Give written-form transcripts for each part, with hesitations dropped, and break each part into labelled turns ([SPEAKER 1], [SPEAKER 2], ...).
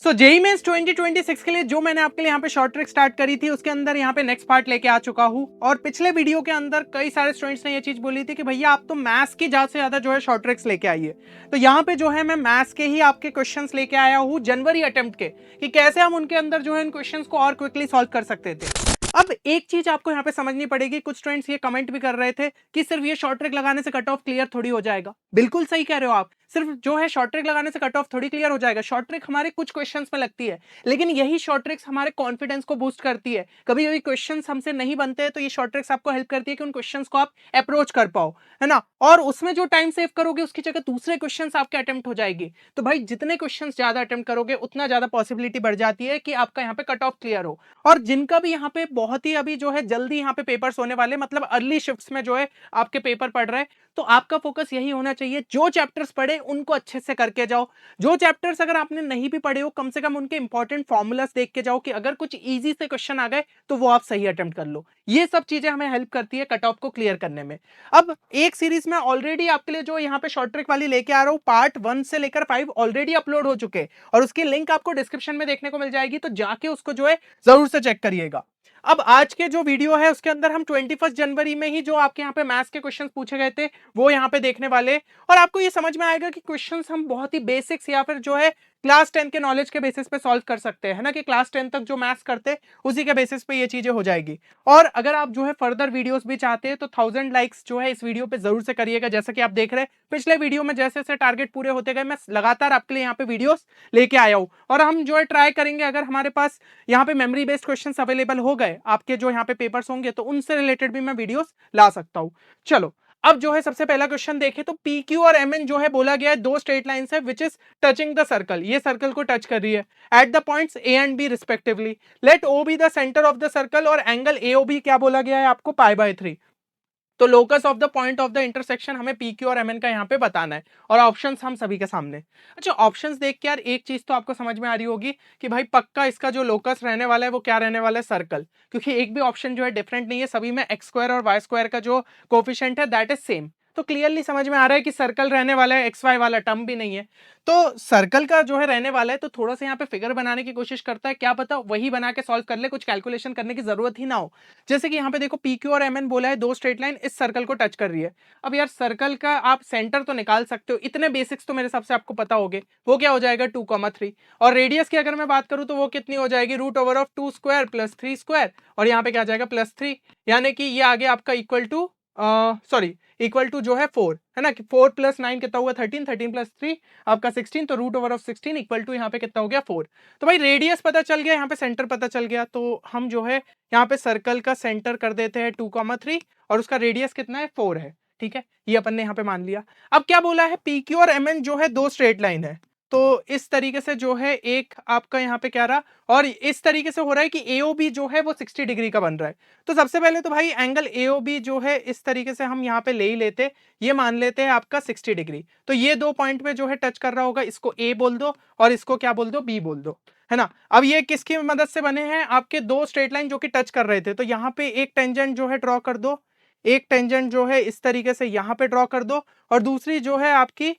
[SPEAKER 1] सो JEE mains 2026 के लिए जो मैंने आपके लिए यहाँ पे शॉर्ट ट्रिक स्टार्ट करी थी उसके अंदर यहाँ पे नेक्स्ट पार्ट लेके आ चुका हूँ। और पिछले वीडियो के अंदर कई सारे स्टूडेंट्स ने ये चीज बोली थी कि भैया आप तो मैथ्स की ज्यादा से ज्यादा जो है शॉर्ट ट्रिक्स लेके आइए। तो यहाँ पे जो है मैं मैथ्स के ही आपके क्वेश्चंस लेके आया हूँ जनवरी अटेम्प्ट के, कि कैसे हम उनके अंदर जो है इन क्वेश्चंस को और क्विकली सॉल्व कर सकते थे। अब एक चीज आपको यहाँ पे समझनी पड़ेगी, कुछ स्टूडेंट्स ये कमेंट भी कर रहे थे कि सिर्फ ये शॉर्ट ट्रिक लगाने से कट ऑफ क्लियर थोड़ी हो जाएगा। बिल्कुल सही कह रहे हो आप, सिर्फ जो है शॉर्ट ट्रिक लगाने से कट ऑफ थोड़ी क्लियर हो जाएगा। शॉर्ट ट्रिक हमारे कुछ क्वेश्चंस में लगती है, लेकिन यही शॉर्ट ट्रिक्स हमारे कॉन्फिडेंस को बूस्ट करती है। कभी कभी क्वेश्चंस हमसे नहीं बनते हैं तो ये शॉर्ट ट्रिक्स आपको हेल्प करती है कि उन क्वेश्चंस को आप अप्रोच कर पाओ, है ना। और उसमें जो टाइम सेव करोगे उसकी जगह दूसरे क्वेश्चंस आपके अटेम्प्ट हो जाएगी। तो भाई जितने क्वेश्चंस ज्यादा अटेम्प्ट करोगे उतना ज्यादा पॉसिबिलिटी बढ़ जाती है कि आपका यहाँ पे कट ऑफ क्लियर हो। और जिनका भी यहाँ पे बहुत ही अभी जो है जल्दी यहाँ पे पेपर्स होने वाले, मतलब अर्ली शिफ्ट्स में जो है आपके पेपर पढ़ रहे हैं, तो आपका फोकस यही होना चाहिए, जो चैप्टर्स पढ़े उनको अच्छे से करके जाओ। जो चैप्टर्स अगर आपने नहीं भी पढ़े हो कम से कम उनके इंपॉर्टेंट फॉर्मूलास देख के जाओ कि अगर कुछ इजी से क्वेश्चन आ गए तो वो आप सही अटेम्प्ट कर लो। ये सब चीजें हमें हेल्प करती है कट ऑफ को क्लियर करने में। अब एक सीरीज में ऑलरेडी आपके लिए जो यहाँ पे शॉर्ट ट्रिक वाली लेके आ रहा हूँ, पार्ट 1 से लेकर 5 ऑलरेडी अपलोड हो चुके हैं और उसकी लिंक आपको डिस्क्रिप्शन में देखने को मिल जाएगी, तो जाके उसको जो है जरूर से चेक करिएगा। अब आज के जो वीडियो है उसके अंदर हम 21 जनवरी में ही जो आपके यहाँ पे मैथ्स के क्वेश्चंस पूछे गए थे वो यहाँ पे देखने वाले, और आपको ये समझ में आएगा कि क्वेश्चंस हम बहुत ही बेसिक्स या फिर जो है क्लास 10 के नॉलेज के बेसिस पे सॉल्व कर सकते हैं, है ना, कि क्लास 10 तक जो मैथ्स करते हैं उसी के बेसिस पे ये चीजें हो जाएगी। और अगर आप जो है फर्दर वीडियोस भी चाहते हैं तो 1000 लाइक्स जो है इस वीडियो पे जरूर से करिएगा। जैसा कि आप देख रहे हैं पिछले वीडियो में जैसे जैसे टारगेट पूरे होते गए मैं लगातार आपके लिए यहाँ पे वीडियोस लेके आया हूँ, और हम जो है ट्राई करेंगे अगर हमारे पास यहाँ पे मेमोरी बेस्ड क्वेश्चंस अवेलेबल हो गए आपके जो यहाँ पे पेपर्स होंगे तो उनसे रिलेटेड भी मैं वीडियोस ला सकता हूँ। चलो अब जो है सबसे पहला क्वेश्चन देखें तो पी क्यू और एम एन जो है बोला गया है दो स्ट्रेट लाइंस है which is touching the circle, ये सर्कल को टच कर रही है at the points A and B respectively. Let O be the centre of the circle और एंगल ए ओ बी क्या बोला गया है आपको π/3। तो locus of the point of the intersection हमें पी क्यू और एम एन का यहाँ पे बताना है, और ऑप्शंस हम सभी के सामने। अच्छा ऑप्शंस देख के यार एक चीज तो आपको समझ में आ रही होगी कि भाई पक्का इसका जो लोकस रहने वाला है वो क्या रहने वाला है, सर्कल, क्योंकि एक भी ऑप्शन जो है डिफरेंट नहीं है, सभी में एक्स स्क्वायर और वाई स्क्वायर का जो कोफिशिएंट है दैट इज सेम। तो क्लियरली समझ में आ रहा है कि सर्कल रहने वाला है, एक्स वाई वाला टर्म भी नहीं है। तो सर्कल का जो है रहने वाला है, तो थोड़ा सा यहाँ पे फिगर बनाने की कोशिश करता है, क्या पता वही बना के सॉल्व कर ले, कुछ कैलकुलेशन करने की जरूरत ही ना हो। जैसे कि यहाँ पे देखो पी क्यू और एम एन बोला है दो स्ट्रेट लाइन इस सर्कल को टच कर रही है। अब यार सर्कल का आप सेंटर तो निकाल सकते हो, इतने बेसिक्स तो मेरे हिसाब से आपको पता होंगे, वो क्या हो जाएगा 2,3। और रेडियस की अगर मैं बात करूं तो वो कितनी हो जाएगी, √2 स्क्वायर प्लस 3 स्क्वायर, और यहाँ पे क्या आ जाएगा +3, यानी कि ये आगे आपका इक्वल टू इक्वल टू जो है 4, है ना, कि 4 + 9 कितना हुआ 13, 13 + 3 आपका 16, तो √16 इक्वल टू यहाँ पे कितना हो गया 4। तो भाई रेडियस पता चल गया, यहाँ पे सेंटर पता चल गया, तो हम जो है यहाँ पे सर्कल का सेंटर कर देते हैं 2,3 और उसका रेडियस कितना है 4 है। ठीक है, ये अपन ने यहाँ पे मान लिया। अब क्या बोला है पी क्यू और एम एन जो है दो स्ट्रेट लाइन है, तो इस तरीके से जो है एक आपका यहाँ पे क्या रहा, और इस तरीके से हो रहा है कि AOB जो है वो 60 डिग्री का बन रहा है। तो सबसे पहले तो भाई एंगल AOB जो है इस तरीके से हम यहाँ पे ले ही लेते, ये मान लेते हैं आपका 60 डिग्री। तो ये दो पॉइंट पे जो है टच कर रहा होगा, इसको A बोल दो और इसको क्या बोल दो, B बोल दो, है ना। अब ये किसकी मदद से बने हैं, आपके दो स्ट्रेट लाइन जो कि टच कर रहे थे, तो यहाँ पे एक टेंजेंट जो है ड्रॉ कर दो, एक टेंजेंट जो है इस तरीके से यहाँ पे ड्रॉ कर दो, और दूसरी जो है आपकी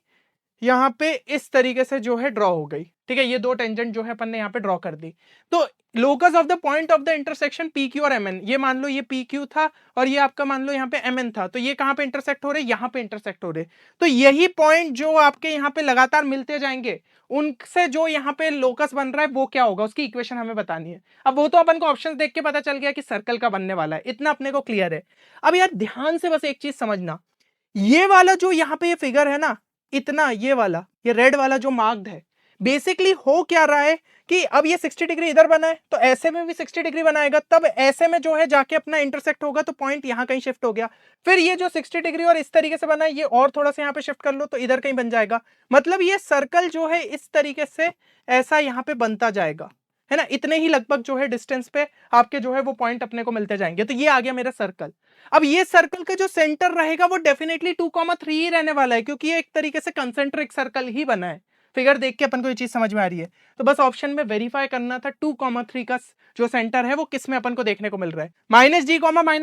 [SPEAKER 1] यहाँ पे इस तरीके से जो है ड्रॉ हो गई। ठीक है, ये दो टेंजेंट जो है अपन ने यहाँ पे ड्रॉ कर दी। तो locus of the point of the intersection P Q और एम एन, ये मान लो ये पी क्यू था और ये आपका मान लो यहाँ पे एम एन था, तो ये कहाँ पे इंटरसेक्ट हो रहे, यहाँ पे इंटरसेक्ट हो रहे। तो यही पॉइंट जो आपके यहाँ पे लगातार मिलते जाएंगे उनसे जो यहाँ पे लोकस बन रहा है वो क्या होगा, उसकी इक्वेशन हमें बतानी है। अब वो तो अपन को ऑप्शन देख के पता चल गया कि सर्कल का बनने वाला है, इतना अपने को क्लियर है। अब यार ध्यान से बस एक चीज समझना, ये वाला जो यहाँ पे ये फिगर है ना, इतना ये वाला ये रेड वाला जो मार्क्ड है, बेसिकली हो क्या रहा है कि अब ये 60 डिग्री इधर बना है तो ऐसे में भी 60 डिग्री बनाएगा, तब ऐसे में जो है जाके अपना इंटरसेक्ट होगा तो पॉइंट यहाँ कहीं शिफ्ट हो गया। फिर ये जो 60 डिग्री और इस तरीके से बना है ये और थोड़ा सा यहाँ पे शिफ्ट कर लो तो इधर कहीं बन जाएगा। मतलब ये सर्कल जो है इस तरीके से ऐसा यहाँ पे बनता जाएगा, है ना, इतने ही लगभग जो है डिस्टेंस पे आपके जो है वो पॉइंट अपने को मिलते जाएंगे। तो ये आ गया मेरा सर्कल। अब ये सर्कल का जो सेंटर रहेगा वो डेफिनेटली 2,3 ही रहने वाला है, क्योंकि ये एक तरीके से कंसेंट्रिक सर्कल ही बना है। फिगर देख के अपन को ये चीज समझ में आ रही है, तो बस ऑप्शन में वेरीफाई करना था 2,3 का जो सेंटर है वो किस में अपन को देखने को मिल रहा है। -g,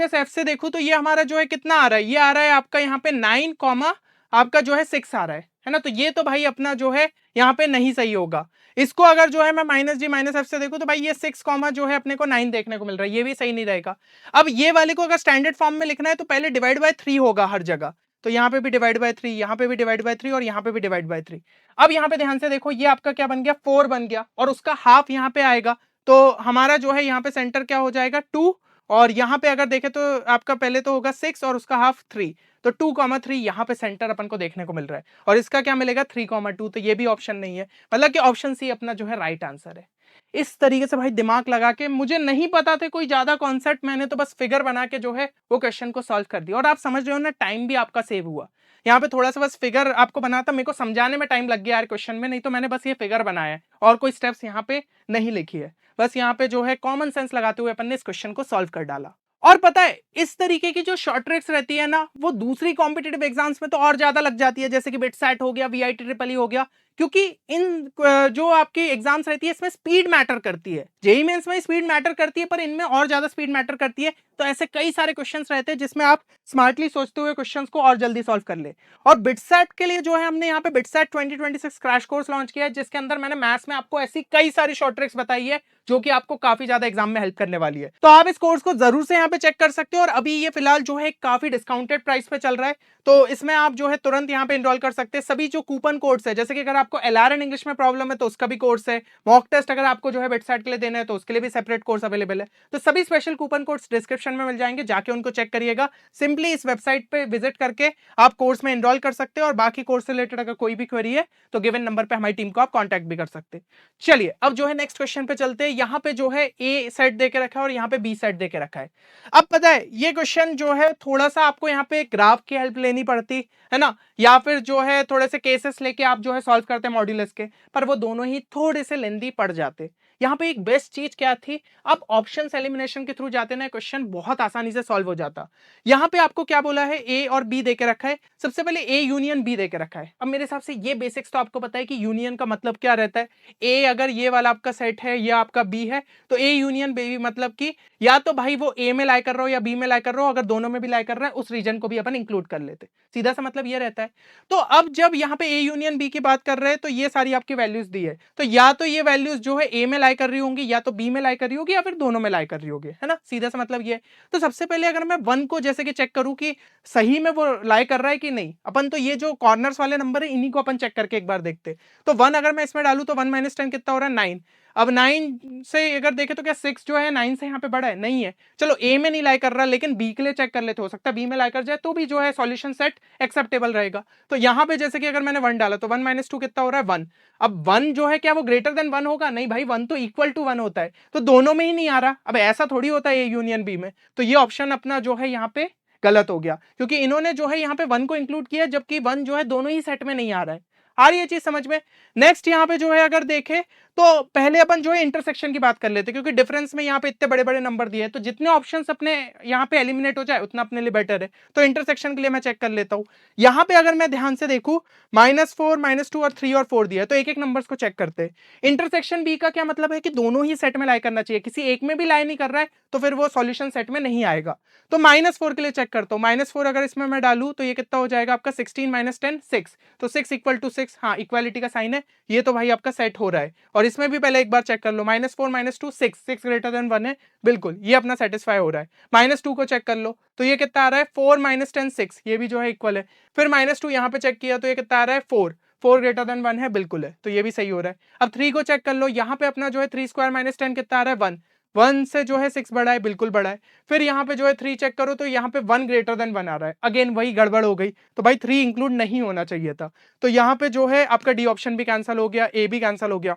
[SPEAKER 1] -f से देखूं तो ये हमारा जो है कितना आ रहा है, ये आ रहा है आपका यहाँ पे 9, आपका जो है 6 आ रहा है। है ना। तो ये तो भाई अपना जो है यहाँ पे नहीं सही होगा। इसको अगर जो है मैं माइनस जी माइनस एफ से देखूं तो भाई ये 6 कॉमा जो है अपने को 9 देखने को मिल रहा है, ये भी सही नहीं रहेगा। अब ये वाले को अगर स्टैंडर्ड फॉर्म में लिखना है तो पहले डिवाइड बाय 3 होगा हर जगह, तो यहाँ पे भी डिवाइड बाय 3, यहाँ पे भी डिवाइड बाय 3 और यहाँ पे भी डिवाइड बाय 3। अब यहाँ पे ध्यान से देखो, ये आपका क्या बन गया, 4 बन गया और उसका हाफ यहाँ पे आएगा, तो हमारा जो है यहाँ पे सेंटर क्या हो जाएगा 2, और यहाँ पे अगर देखें तो आपका पहले तो होगा 6 और उसका हाफ 3, तो 2,3 यहाँ पे सेंटर अपन को देखने को मिल रहा है, और इसका क्या मिलेगा 3,2, तो ये भी ऑप्शन नहीं है, मतलब कि ऑप्शन सी अपना जो है राइट आंसर है। इस तरीके से भाई दिमाग लगा के, मुझे नहीं पता थे कोई ज्यादा कॉन्सेप्ट, मैंने तो बस फिगर बना के जो है वो क्वेश्चन को सॉल्व कर दिया, और आप समझ रहे हो ना टाइम भी आपका सेव हुआ। यहाँ पे थोड़ा सा बस फिगर आपको बनाता, मेरे को समझाने में टाइम लग गया यार क्वेश्चन में, नहीं तो मैंने बस ये फिगर बनाया है और कोई स्टेप्स यहाँ पे नहीं लिखी है, बस यहाँ पे जो है कॉमन सेंस लगाते हुए अपन ने इस क्वेश्चन को सॉल्व कर डाला। और पता है इस तरीके की जो शॉर्ट ट्रिक्स रहती है ना, वो दूसरी कॉम्पिटिटिव एग्जाम्स में तो और ज्यादा लग जाती है, जैसे कि बिटसैट हो गया, वीआईटी ट्रिपल ई हो गया, क्योंकि इन जो आपकी एग्जाम्स रहती है इसमें स्पीड मैटर करती है। जेईई मेंस में स्पीड मैटर करती है पर इनमें और ज्यादा स्पीड मैटर करती है, तो ऐसे कई सारे क्वेश्चंस रहते हैं जिसमें आप स्मार्टली सोचते हुए क्वेश्चंस को और जल्दी सॉल्व कर ले। और बिटसैट के लिए जो है हमने यहाँ पे बिटसैट 2026 क्रैश कोर्स लॉन्च किया है, जिसके अंदर मैंने मैथ्स में आपको ऐसी कई सारी शॉर्ट ट्रिक्स बताई है जो कि आपको काफी ज्यादा एग्जाम में हेल्प करने वाली है। तो आप इस कोर्स को जरूर से यहाँ पे चेक कर सकते हो, और अभी ये फिलहाल जो है काफी डिस्काउंटेड प्राइस पे चल रहा है, तो इसमें आप जो है तुरंत यहाँ पे इनरोल कर सकते हैं। सभी जो कूपन कोड्स है, जैसे कि अगर आपको एलआरएन इंग्लिश में प्रॉब्लम है तो उसका भी कोर्स है, मॉक टेस्ट अगर आपको जो है बिटसैट के लिए देना है तो उसके लिए भी सेपरेट कोर्स अवेलेबल है, तो सभी स्पेशल कूपन कोड्स डिस्क्रिप्शन में मिल जाएंगे, जाके उनको चेक करिएगा। सिंपली इस वेबसाइट पे विजिट करके आप कोर्स में इनरोल कर सकते हो, और बाकी कोर्स से रिलेटेड अगर कोई भी क्वेरी है तो गिवन नंबर पे हमारी टीम को आप कॉन्टैक्ट भी कर सकते हैं। चलिए अब जो है नेक्स्ट क्वेश्चन पे चलते हैं। यहाँ पे जो है ए सेट दे के रखा है और यहाँ पे बी सेट दे के रखा है। अब पता है ये क्वेश्चन जो है थोड़ा सा आपको यहाँ पे ग्राफ की हेल्प लेनी पड़ती है ना, या फिर जो है थोड़े से केसेस लेके आप जो है सॉल्व करते हैं मॉड्यूलस के, पर वो दोनों ही थोड़े से लेंदी पड़ जाते। यहाँ पे एक बेस्ट चीज क्या थी, आप ऑप्शंस एलिमिनेशन के थ्रू जाते ना, क्वेश्चन बहुत आसानी से सॉल्व हो जाता। यहाँ पे आपको क्या बोला है, ए और बी दे के रखा है, सबसे पहले ए यूनियन बी दे के रखा है। अब मेरे हिसाब से ये बेसिक्स तो आपको पता है कि यूनियन का मतलब क्या रहता है। ए अगर ये वाला आपका सेट है, ये आपका बी है, तो ए यूनियन बी मतलब कि या तो भाई वो ए में लाई कर रहा हो या बी में लाई कर रहा हो, अगर दोनों में भी लाई कर रहा है उस रीजन को भी अपन इंक्लूड कर लेते, सीधा सा मतलब ये रहता है। तो अब जब यहाँ पे ए यूनियन बी की बात कर रहे हैं तो ये सारी आपकी वैल्यूज दी है, तो या तो ये वैल्यूज जो है ए में लाई कर रही होंगी, या तो बी में लाई कर रही होगी, या फिर दोनों में लाई कर रही होगी, है ना, सीधा सा मतलब ये। तो सबसे पहले अगर मैं वन को जैसे कि चेक करूं कि सही में वो लाई कर रहा है कि नहीं, अपन तो ये जो कॉर्नर्स वाले नंबर है इन्हीं को अपन चेक करके एक बार देखते। तो वन अगर मैं इसमें डालूं तो 1 - 10 कितना हो रहा है 9। अब 9 से अगर देखें तो क्या 6 जो है 9 से यहाँ पे बड़ा है, नहीं है। चलो ए में नहीं लाई कर रहा, लेकिन बी के लिए चेक कर लेते, हो सकता है बी में लाई कर जाए तो भी जो है सॉल्यूशन सेट एक्सेप्टेबल रहेगा। तो यहाँ पे जैसे कि अगर मैंने 1 डाला तो 1 - 2 कितना हो रहा है 1। अब 1 जो है क्या वो ग्रेटर देन 1 होगा, नहीं भाई 1 तो इक्वल टू 1 होता है, तो दोनों में ही नहीं आ रहा। अब ऐसा थोड़ी होता है ए यूनियन बी में, तो ये ऑप्शन अपना जो है यहाँ पे गलत हो गया, क्योंकि इन्होंने जो है यहाँ पे 1 को इंक्लूड किया, जबकि 1 जो है दोनों ही सेट में नहीं आ रहा है। आ रही है चीज समझ में। नेक्स्ट यहाँ पे जो है अगर देखें तो पहले अपन जो है इंटरसेक्शन की बात कर लेते, क्योंकि डिफरेंस में यहाँ पे इतने बड़े बड़े नंबर दिए हैं, तो जितने ऑप्शंस अपने यहाँ पे एलिमिनेट हो जाए उतना अपने लिए बेटर है। तो इंटरसेक्शन के लिए मैं चेक कर लेता हूँ। यहाँ पे अगर मैं ध्यान से देखूं -4 -2 और 3 और 4 दिया है, तो एक एक नंबर्स को चेक करते हैं। इंटरसेक्शन बी का क्या मतलब है कि दोनों ही सेट में लाई करना चाहिए, किसी एक में भी लाई नहीं कर रहा है तो फिर वो सॉल्यूशन सेट में नहीं आएगा। तो -4 के लिए चेक करता हूँ, -4 अगर इसमें मैं डालू तो ये कितना हो जाएगा आपका 16 - 10 6, तो 6 = 6, हाँ इक्वालिटी का साइन है, ये तो भाई आपका सेट हो रहा है। और इसमें भी पहले एक बार चेक कर लो, -4 -2 6, 6 ग्रेटर देन 1 है, बिल्कुल ये अपना सेटिस्फाई हो रहा है। -2 को चेक कर लो तो ये कितना आ रहा है 4 - 10 6, ये भी जो है इक्वल है। फिर -2 यहाँ पे चेक किया तो ये कितना आ रहा है 4, 4 ग्रेटर देन 1 है, बिल्कुल है, तो ये भी सही हो रहा है। अब 3 को चेक कर लो, यहाँ पे अपना जो है 3² - 10 कितना आ रहा है 1, 1 से जो है 6 बड़ा है, बिल्कुल बड़ा है। फिर यहाँ पे जो है 3 चेक करो तो यहाँ पे 1 ग्रेटर देन 1 आ रहा है, अगेन वही गड़बड़ हो गई, तो भाई 3 इंक्लूड नहीं होना चाहिए था। तो यहाँ पे जो है आपका डी ऑप्शन भी कैंसिल हो गया, ए भी कैंसिल हो गया।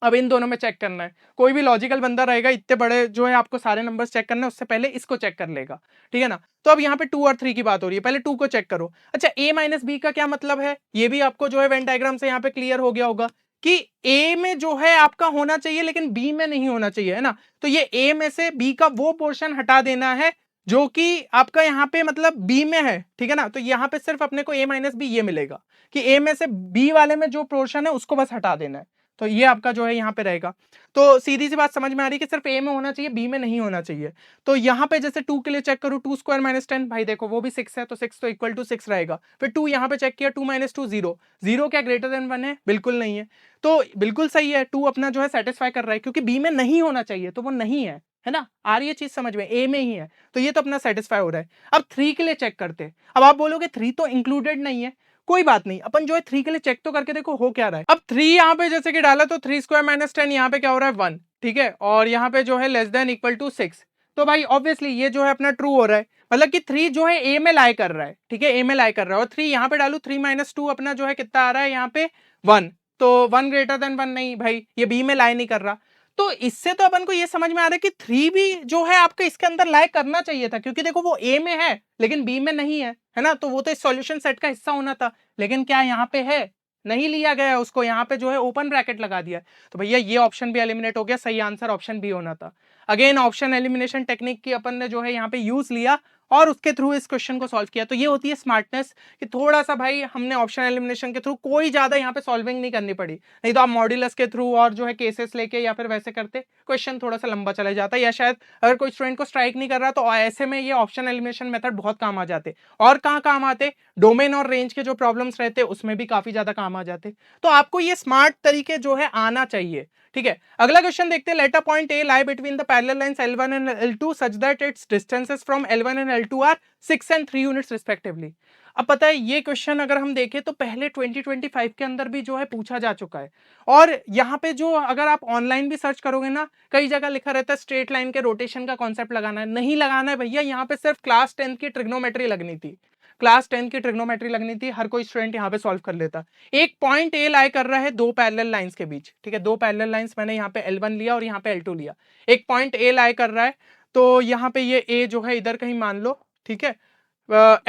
[SPEAKER 1] अब इन दोनों में चेक करना है, कोई भी लॉजिकल बंदा रहेगा इतने बड़े जो है आपको सारे नंबर्स चेक करना है उससे पहले इसको चेक कर लेगा, ठीक है ना। तो अब यहाँ पे 2 और 3 की बात हो रही है, पहले 2 को चेक करो। अच्छा ए - बी का क्या मतलब है, ये भी आपको जो है वेन डायग्राम से यहाँ पे क्लियर हो गया होगा कि ए में जो है आपका होना चाहिए लेकिन बी में नहीं होना चाहिए, है ना। तो ये ए में से बी का वो पोर्शन हटा देना है जो कि आपका यहाँ पे मतलब बी में है, ठीक है ना। तो यहाँ पे सिर्फ अपने को ए - बी ये मिलेगा कि ए में से बी वाले में जो पोर्शन है उसको बस हटा देना है। तो ये आपका जो है यहाँ पे रहेगा। तो सीधी सी बात समझ में आ रही है कि सिर्फ ए में होना चाहिए, बी में नहीं होना चाहिए। तो यहाँ पे जैसे 2 के लिए चेक करूँ, 2 स्क्वायर माइनस 10, भाई देखो वो भी 6 है, तो 6 तो इक्वल टू 6 रहेगा। फिर 2 यहाँ पे चेक किया, 2 माइनस 2 0, 0 क्या ग्रेटर देन 1 है? बिल्कुल नहीं है। तो बिल्कुल सही है, 2 अपना जो है सेटिस्फाई कर रहा है, क्योंकि बी में नहीं होना चाहिए तो वो नहीं है ना। आ रही है चीज समझ में, ए में ही है, तो ये तो अपना सेटिस्फाई हो रहा है। अब 3 के लिए चेक करते हैं। अब आप बोलोगे 3 तो इंक्लूडेड नहीं है, कोई बात नहीं, अपन जो है 3 के लिए चेक तो करके देखो हो क्या रहा है। अब 3 यहाँ पे जैसे कि डाला तो 3 स्क्वायर माइनस 10 यहाँ पे क्या हो रहा है 1, ठीक है, और यहाँ पे जो है लेस देन इक्वल टू 6। तो भाई ऑब्वियसली ये जो है अपना ट्रू हो रहा है, मतलब कि 3 जो है ए में लाई कर रहा है, ठीक है, ए में लाई कर रहा है। और 3 यहाँ पे डालू, 3 माइनस 2 अपना जो है कितना आ रहा है यहाँ पे 1, तो 1 ग्रेटर देन 1 नहीं भाई, ये बी में लाई नहीं कर रहा। तो इससे तो अपन को ये समझ में आ रहा है कि 3 भी जो है आपका इसके अंदर लाई करना चाहिए था, क्योंकि देखो वो ए में है लेकिन बी में नहीं है ना, तो वो तो इस सॉल्यूशन सेट का हिस्सा होना था, लेकिन क्या यहाँ पे है? नहीं लिया गया उसको, यहाँ पे जो है ओपन ब्रैकेट लगा दिया। तो भैया ये ऑप्शन भी एलिमिनेट हो गया, सही आंसर ऑप्शन बी होना था। अगेन ऑप्शन एलिमिनेशन टेक्निक की अपन ने जो है यहाँ पे यूज लिया और उसके थ्रू इस क्वेश्चन को सॉल्व किया। तो ये होती है स्मार्टनेस, कि थोड़ा सा भाई हमने ऑप्शन एलिमिनेशन के थ्रू कोई ज्यादा यहाँ पे सॉल्विंग नहीं करनी पड़ी, नहीं तो आप मॉड्यूलस के थ्रू और जो है केसेस लेके या फिर वैसे करते क्वेश्चन थोड़ा सा लंबा चला जाता, या शायद अगर कोई स्टूडेंट को स्ट्राइक नहीं कर रहा तो ऐसे में ये ऑप्शन एलिमिनेशन मेथड बहुत काम आ जाते। और कहाँ काम आते? डोमेन और रेंज के जो प्रॉब्लम्स रहते उसमें भी काफी ज्यादा काम आ जाते। तो आपको ये स्मार्ट तरीके जो है आना चाहिए, ठीक है। अगला क्वेश्चन देखते हैं। Let a point A lie between the parallel lines L1 and L2 such that its distances from L1 and L2 are 6 and 3 units respectively. अब पता है ये क्वेश्चन अगर हम देखें तो पहले 2025 के अंदर भी जो है पूछा जा चुका है, और यहाँ पे जो अगर आप ऑनलाइन भी सर्च करोगे ना, कई जगह लिखा रहता है स्ट्रेट लाइन के रोटेशन का कॉन्सेप्ट लगाना है, नहीं लगाना है भैया, यहाँ पे सिर्फ क्लास 10 की ट्रिग्नोमेट्री लगनी थी, क्लास 10 की ट्रिग्नोमेट्री लगनी थी, हर कोई स्टूडेंट यहाँ पे सॉल्व कर लेता। एक पॉइंट ए लाई कर रहा है दो पैरेलल लाइंस के बीच, ठीक है, दो पैरेलल लाइंस मैंने यहाँ पे L1 लिया और यहाँ पे L2 लिया, एक पॉइंट ए लाई कर रहा है, तो यहाँ पे ये ए जो है इधर कहीं मान लो, ठीक है,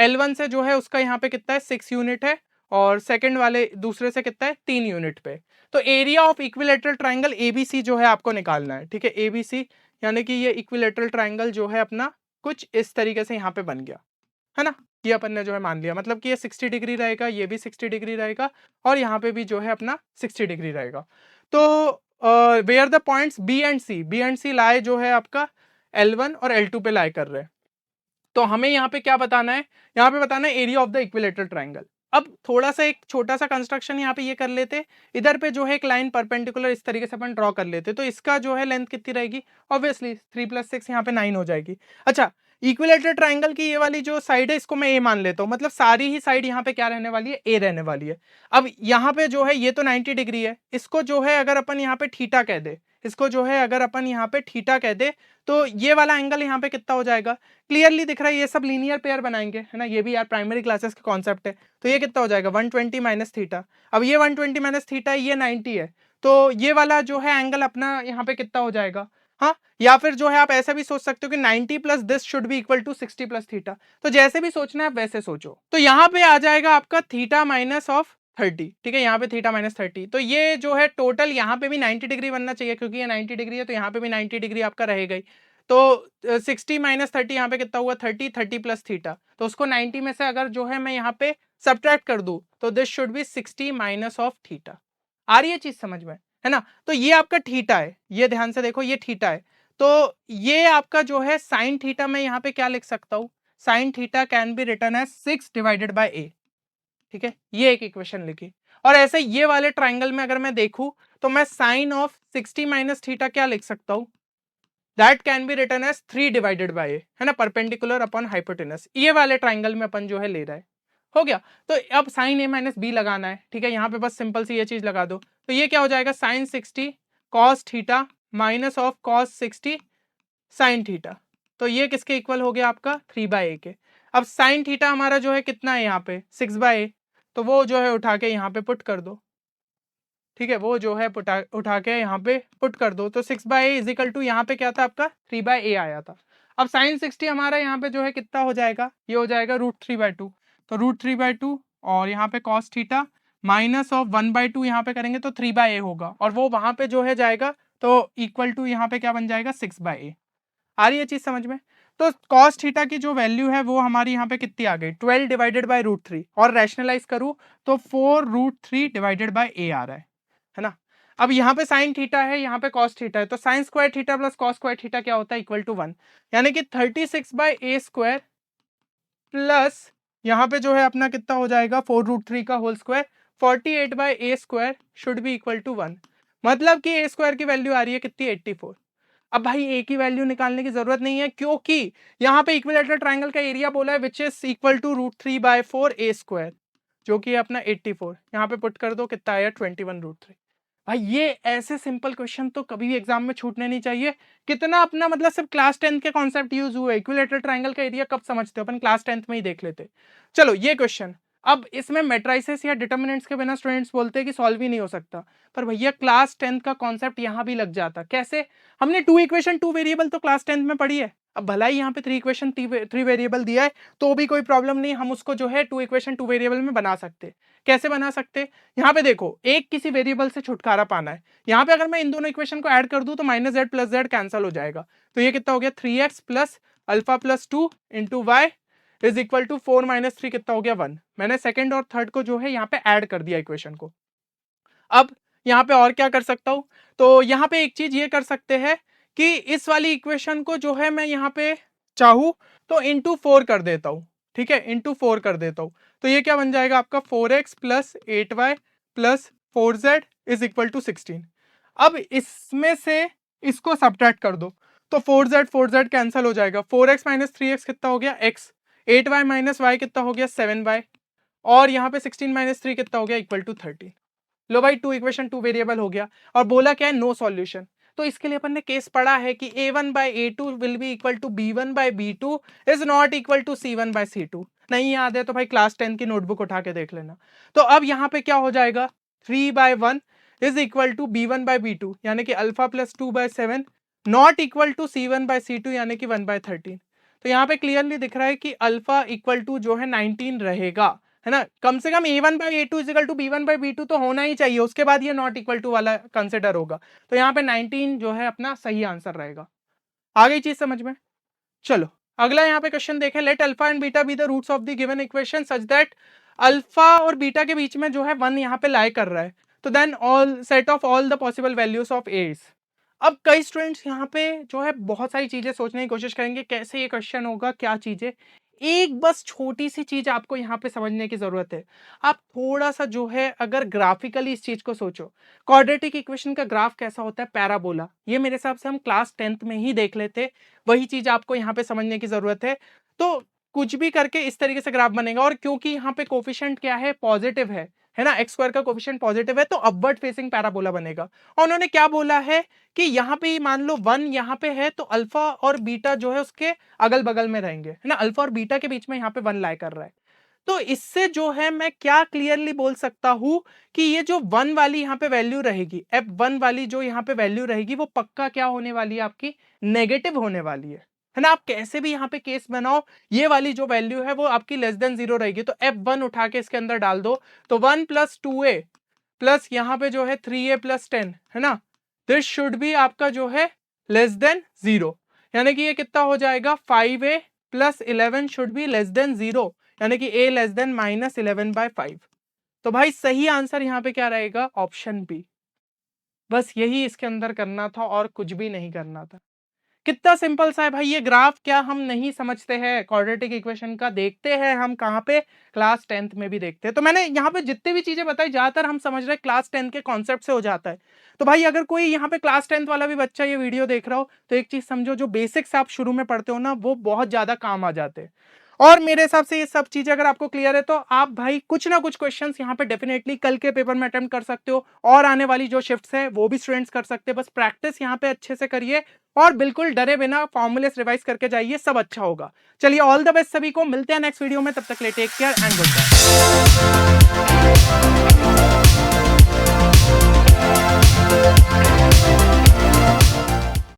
[SPEAKER 1] L1 से जो है उसका यहाँ पे कितना है 6 यूनिट है, और सेकंड वाले दूसरे से कितना है 3 यूनिट पे। तो area of equilateral triangle ABC जो है आपको निकालना है, ठीक है, एबीसी यानी कि ये इक्विलेटरल ट्राइंगल जो है अपना कुछ इस तरीके से यहाँ पे बन गया, है ना, ये अपन ने जो है मान लिया, मतलब कि ये 60 डिग्री रहेगा, ये भी 60 डिग्री रहेगा, और यहाँ पे भी जो है अपना 60 डिग्री रहेगा। तो where the points B and C lie जो है आपका L1 और L2 पे लाई कर रहे हैं। तो हमें यहाँ पे क्या बताना है? यहाँ पे बताना है area of the equilateral triangle. अब थोड़ा सा एक छोटा सा कंस्ट्रक्शन यहाँ पे ये कर लेते, इधर पे जो है एक लाइन परपेंडिकुलर इस तरीके से अपन ड्रॉ कर लेते, तो इसका जो है लेंथ कितनी रहेगी? ऑब्वियसली 3 + 6 यहाँ पे 9 हो जाएगी। अच्छा, इक्विलेटरल ट्राइंगल की ये वाली जो साइड है इसको मैं ए मान लेता हूँ, मतलब सारी ही साइड यहाँ पे क्या रहने वाली है? ए रहने वाली है। अब यहाँ पे जो है ये तो 90 डिग्री है, इसको जो है अगर अपन यहाँ पे थीटा कह दे, इसको जो है अगर अपन यहाँ पे थीटा कह दे, तो ये वाला एंगल यहाँ पे कितना हो जाएगा? क्लियरली दिख रहा है, ये सब लीनियर पेयर बनाएंगे, है ना, ये भी यार प्राइमरी क्लासेस का कॉन्सेप्ट है। तो ये कितना हो जाएगा? 120 माइनस थीटा। अब ये 120 माइनस थीटा है, ये 90 है, तो ये वाला जो है एंगल अपना यहाँ पे कितना हो जाएगा? हाँ, या फिर जो है आप ऐसा भी सोच सकते हो कि 90 plus this should be equal to 60 plus theta. तो जैसे भी सोचना है वैसे सोचो। तो यहाँ पे आ जाएगा आपका थीटा माइनस ऑफ 30, ठीक है, यहाँ पे थीटा माइनस 30, तो ये जो है टोटल यहाँ पे भी 90 डिग्री बनना चाहिए, क्योंकि ये 90 डिग्री है तो यहाँ पे भी 90 डिग्री आपका रहेगा ही। तो 60 माइनस 30 यहाँ पे कितना हुआ? 30, 30 प्लस थीटा, तो उसको 90 में से अगर जो है मैं यहाँ पे सब्ट्रैक्ट कर दूं तो this should be 60 minus of theta. आ रही है चीज समझ में, है ना? तो ये आपका थीटा है, ये ध्यान से देखो, ये थीटा है, तो ये आपका जो है साइन थीटा में यहाँ पे क्या लिख सकता हूँ? Sine theta can be written as 6 divided by A, ठीक है, ये एक इक्वेशन लिखी। और ऐसे ये वाले ट्राइंगल में अगर मैं देखूं तो मैं साइन ऑफ 60 माइनस थीटा क्या लिख सकता हूं? That can be written as 3 divided by A, है ना, परपेंडिकुलर अपॉन हाइपोटेनस, ये वाले ट्राइंगल में अपन जो है ले रहा है। हो गया। तो अब साइन ए माइनस बी लगाना है, ठीक है, यहाँ पे बस सिंपल सी ये चीज लगा दो, तो ये क्या हो जाएगा? Sine 60 cos theta minus of cos 60 sine theta, तो ये किसके इक्वल हो गया? आपका 3/a के। अब साइन थीटा हमारा जो है कितना है यहाँ पे? 6/a, तो वो जो है उठा के यहाँ पे पुट कर दो, ठीक है, वो जो है उठा के यहाँ पे पुट कर दो, तो 6/a इज इक्वल टू यहाँ पे क्या था आपका? 3/a आया था। अब साइन 60 हमारा यहाँ पे जो है कितना हो जाएगा? ये हो जाएगा √3/2, तो √3/2, और यहाँ पे कॉस थीटा माइनस ऑफ 1/2 यहाँ पे करेंगे तो 3/a होगा, और वो वहां पे जो है जाएगा, तो इक्वल टू यहाँ पे क्या बन जाएगा? 6/a। आ रही है चीज समझ में? तो कॉस थीटा की जो वैल्यू है वो हमारी यहाँ पे कितनी आ गई? 12 डिवाइडेड बाय √3, और रैशनलाइज करूँ तो 4√3 डिवाइडेड बाय a आ रहा है ना। अब यहाँ पे साइन थीटा है, यहाँ पे कॉस थीटा है, तो sine square theta plus cos square theta क्या होता है, इक्वल टू 1, यानी कि 36/a² प्लस यहाँ पे जो है अपना कितना हो जाएगा 4√3 का whole square, 48/a² should be equal to 1। मतलब कि a² की वैल्यू आ रही है कितनी, 84। अब भाई ए की वैल्यू निकालने की जरूरत नहीं है, क्योंकि यहाँ पे इक्विलेटरल ट्रायंगल का एरिया बोला है which is equal to √3/4a², जो कि अपना 84। यहाँ पे पुट कर दो, कितना आया 21√3। भाई ये ऐसे सिंपल क्वेश्चन तो कभी भी एग्जाम में छूटने नहीं चाहिए। कितना अपना मतलब सिर्फ क्लास 10 के कॉन्सेप्ट यूज हुए, इक्विलेटरल ट्रायंगल का एरिया कब समझते हो, अपन क्लास 10 में ही देख लेते। चलो ये क्वेश्चन, अब इसमें मैट्रिसेस या डिटर्मिनेंट्स के बिना स्टूडेंट्स बोलते हैं कि सॉल्व ही नहीं हो सकता, पर भैया क्लास 10 का कॉन्सेप्ट यहाँ भी लग जाता। कैसे, हमने 2 इक्वेशन 2 वेरिएबल तो क्लास 10 में पढ़ी है, अब भला ही यहाँ पे 3 इक्वेशन 3 वेरिएबल दिया है तो भी कोई प्रॉब्लम नहीं, हम उसको जो है 2 इक्वेशन 2 वेरिएबल में बना सकते। कैसे बना सकते, यहाँ पे देखो एक किसी वेरिएबल से छुटकारा पाना है, यहाँ पे अगर मैं इन दोनों इक्वेशन को ऐड कर दूं तो -z + z कैंसिल हो जाएगा, तो ये कितना हो गया 3x + alpha + 2 × y is equal to 4 - 3 कितना हो गया 1। मैंने सेकंड और थर्ड को जो है यहाँ पे ऐड कर दिया इक्वेशन को। अब यहाँ पे और क्या कर सकता हूँ, तो यहाँ पे एक चीज ये कर सकते हैं कि इस वाली इक्वेशन को जो है मैं यहाँ पे चाहूँ तो इंटू 4 कर देता हूँ, ठीक है, इंटू 4 कर देता हूँ, तो ये क्या बन जाएगा आपका 4x + 8y + 4z is equal to 16। अब इसमें से इसको सब्ट्रैक्ट कर दो तो 4z कैंसिल हो जाएगा, 4x - 3x कितना हो गया x, 8y - y कितना हो गया 7y, और यहाँ पे 16 - 3 कितना हो गया इक्वल टू 30। लो भाई 2 इक्वेशन 2 वेरिएबल हो गया, और बोला क्या है नो सॉल्यूशन, तो इसके लिए अपन ने केस पढ़ा है कि a1/a2 will be equal to b1/b2 is not equal to c1/c2। नहीं याद है तो भाई क्लास 10 की नोटबुक उठा के देख लेना। तो अब यहाँ पे क्या हो जाएगा 3/1 इज इक्वल टू b1/b2 यानी कि alpha + 2/7 not equal to c1/c2 यानी कि 1/13। तो यहाँ पे क्लियरली दिख रहा है कि अल्फा इक्वल टू जो है 19 रहेगा, है ना, कम से कम a1/a2 इक्वल टू b1/b2 तो होना ही चाहिए, उसके बाद ये नॉट इक्वल टू वाला कंसिडर होगा, तो यहाँ पे 19 जो है अपना सही आंसर रहेगा। आ गई चीज समझ में। चलो अगला यहाँ पे क्वेश्चन देखें, let alpha and beta be the roots of the given equation such that alpha और बीटा के बीच में जो है 1 यहाँ पे लाई कर रहा है, तो then all set of all the possible values of A is. अब कई स्टूडेंट्स यहाँ पे जो है बहुत सारी चीजें सोचने की कोशिश करेंगे कैसे ये क्वेश्चन होगा, क्या चीजें, एक बस छोटी सी चीज आपको यहाँ पे समझने की जरूरत है। आप थोड़ा सा जो है अगर ग्राफिकली इस चीज को सोचो, क्वाड्रेटिक इक्वेशन का ग्राफ कैसा होता है, पैराबोला, ये मेरे हिसाब से हम क्लास 10th में ही देख लेते, वही चीज आपको यहाँ पे समझने की जरूरत है। तो कुछ भी करके इस तरीके से ग्राफ बनेगा, और क्योंकि यहाँ पे कोफिशिएंट क्या है, पॉजिटिव है ना, x² का कोफिशिएंट पॉजिटिव है तो अपवर्ड फेसिंग पैराबोला बनेगा। और उन्होंने क्या बोला है कि यहाँ पे मान लो 1 यहाँ पे है तो अल्फा और बीटा जो है उसके अगल बगल में रहेंगे, है ना, अल्फा और बीटा के बीच में यहाँ पे 1 लाई कर रहा है। तो इससे जो है मैं क्या क्लियरली बोल सकता हूं कि ये जो 1 वाली यहाँ पे वैल्यू रहेगी, f1 वाली जो यहाँ पे वैल्यू रहेगी वो पक्का क्या होने वाली है, आपकी नेगेटिव होने वाली है ना। आप कैसे भी यहाँ पे केस बनाओ ये वाली जो वैल्यू है वो आपकी <0 रहेगी, तो f1 उठा के इसके अंदर डाल दो, तो 1 + 2a प्लस यहाँ पे जो है 3a + 10, है ना, दिस शुड बी आपका जो है <0, यानी कि ये कितना हो जाएगा 5a + 11 शुड बी <0, यानी कि a -11/5। तो भाई सही आंसर यहाँ पे क्या रहेगा, ऑप्शन बी। बस यही इसके अंदर करना था और कुछ भी नहीं करना था। कितना सिंपल सा है भाई, ये ग्राफ क्या हम नहीं समझते हैं क्वाड्रेटिक इक्वेशन का, देखते हैं हम कहाँ पे, क्लास 10th में भी देखते हैं। तो मैंने यहाँ पे जितने भी चीजें बताई ज्यादातर हम समझ रहे हैं क्लास 10 के कॉन्सेप्ट से हो जाता है। तो भाई अगर कोई यहाँ पे क्लास 10th वाला भी बच्चा ये वीडियो देख रहा हो तो एक चीज समझो, जो बेसिक्स आप शुरू में पढ़ते हो ना वो बहुत ज्यादा काम आ जाते हैं। और मेरे हिसाब से ये सब चीजें अगर आपको क्लियर है तो आप भाई कुछ ना कुछ क्वेश्चंस यहाँ पे डेफिनेटली कल के पेपर में अटेम्प्ट कर सकते हो, और आने वाली जो शिफ्ट्स है वो भी स्टूडेंट्स कर सकते हैं। बस प्रैक्टिस यहाँ पे अच्छे से करिए और बिल्कुल डरे बिना फॉर्मूलेस रिवाइज करके जाइए, सब अच्छा होगा। चलिए ऑल द बेस्ट सभी को, मिलते हैं नेक्स्ट वीडियो में, तब तक ले take care and good bye.